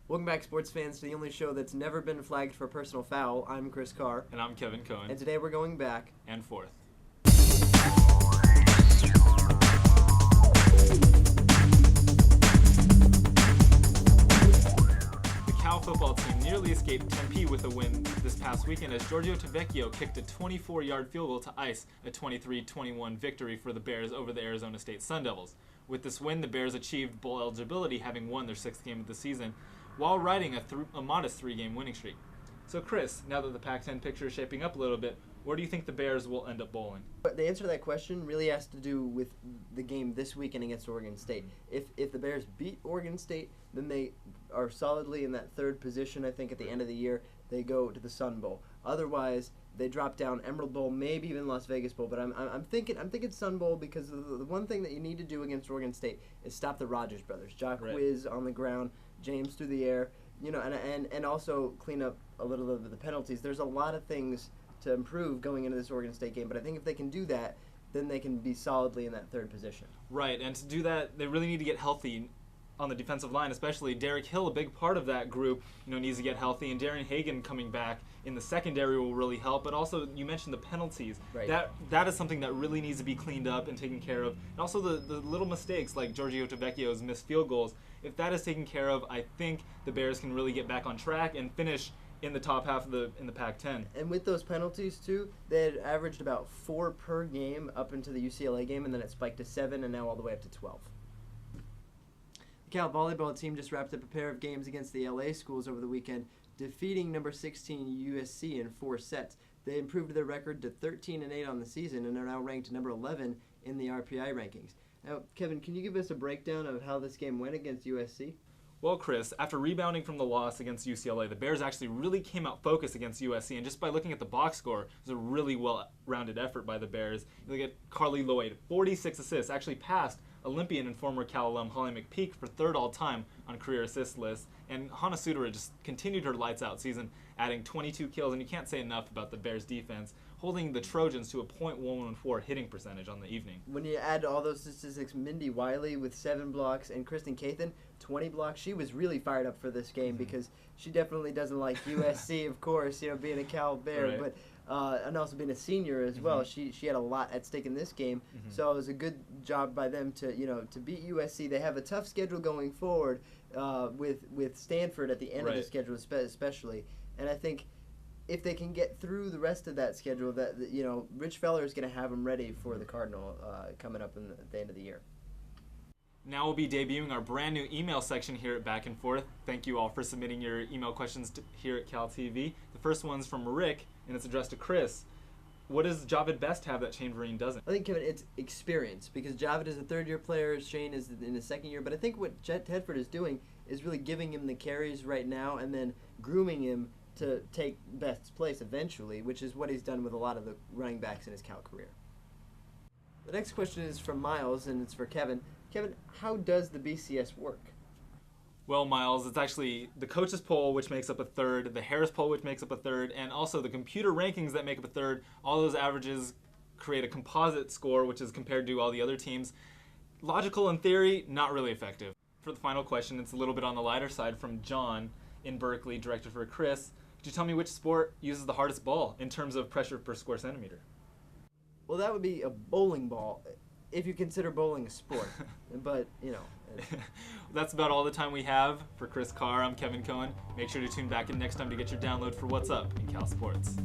Welcome back, sports fans, to the only show that's never been flagged for a personal foul. I'm Chris Carr. And I'm Kevin Cohen. And today we're going back and forth. The Cal football team nearly escaped Tempe with a win this past weekend as Giorgio Tavecchio kicked a 24-yard field goal to ice a 23-21 victory for the Bears over the Arizona State Sun Devils. With this win, the Bears achieved bowl eligibility, having won their sixth game of the season, while riding a modest three-game winning streak. So, Chris, now that the Pac-10 picture is shaping up a little bit, where do you think the Bears will end up bowling? But the answer to that question really has to do with the game this weekend against Oregon State. If the Bears beat Oregon State, then they are solidly in that third position. I think at the end of the year they go to the Sun Bowl. Otherwise, they drop down Emerald Bowl, maybe even Las Vegas Bowl. But I'm thinking Sun Bowl because the one thing that you need to do against Oregon State is stop the Rogers brothers. Jacquizz on the ground, James through the air, and also clean up a little bit of the penalties. There's a lot of things to improve going into this Oregon State game, but I think if they can do that, then they can be solidly in that third position. Right, and to do that, they really need to get healthy on the defensive line, especially Derek Hill, a big part of that group, needs to get healthy, and Darren Hagan coming back in the secondary will really help. But also, you mentioned the penalties. Right. That is something that really needs to be cleaned up and taken care of. And also the little mistakes like Giorgio Tavecchio's missed field goals. If that is taken care of, I think the Bears can really get back on track and finish in the top half of in the Pac-10. And with those penalties too, they had averaged about 4 per game up into the UCLA game, and then it spiked to 7, and now all the way up to 12. The Cal volleyball team just wrapped up a pair of games against the LA schools over the weekend, defeating number 16 USC in 4 sets. They improved their record to 13-8 on the season and are now ranked number 11 in the RPI rankings. Now, Kevin, can you give us a breakdown of how this game went against USC? Well, Chris, after rebounding from the loss against UCLA, the Bears actually really came out focused against USC, and just by looking at the box score, it was a really well-rounded effort by the Bears. You look at Carly Lloyd, 46 assists, actually passed Olympian and former Cal alum Holly McPeak for third all-time on career assist list, and Hana Sudara just continued her lights-out season, adding 22 kills, and you can't say enough about the Bears' defense, holding the Trojans to a .114 hitting percentage on the evening. When you add all those statistics, Mindy Wiley with 7 blocks and Kristen Cathan, 20 blocks, she was really fired up for this game because she definitely doesn't like USC, of course, being a Cal Bear, right. But and also being a senior as well. She had a lot at stake in this game, so it was a good job by them to beat USC. They have a tough schedule going forward with Stanford at the end of the schedule, especially, and I think if they can get through the rest of that schedule, that Rich Feller is going to have them ready for the Cardinal coming up at the end of the year. Now we'll be debuting our brand new email section here at Back and Forth. Thank you all for submitting your email questions here at Cal TV. The first one's from Rick, and it's addressed to Chris. What does Javid Best have that Shane Vereen doesn't? I think, Kevin, it's experience, because Javid is a third-year player, Shane is in his second year, but I think what Jet Tedford is doing is really giving him the carries right now and then grooming him to take Best's place eventually, which is what he's done with a lot of the running backs in his Cal career. The next question is from Miles, and it's for Kevin. Kevin, how does the BCS work? Well, Miles, it's actually the coaches poll, which makes up a third, the Harris poll, which makes up a third, and also the computer rankings that make up a third. All those averages create a composite score, which is compared to all the other teams. Logical in theory, not really effective. For the final question, it's a little bit on the lighter side from John in Berkeley, directed for Chris. Could you tell me which sport uses the hardest ball in terms of pressure per square centimeter? Well, that would be a bowling ball, if you consider bowling a sport. But, That's about all the time we have. For Chris Carr, I'm Kevin Cohen. Make sure to tune back in next time to get your download for What's Up in Cal Sports.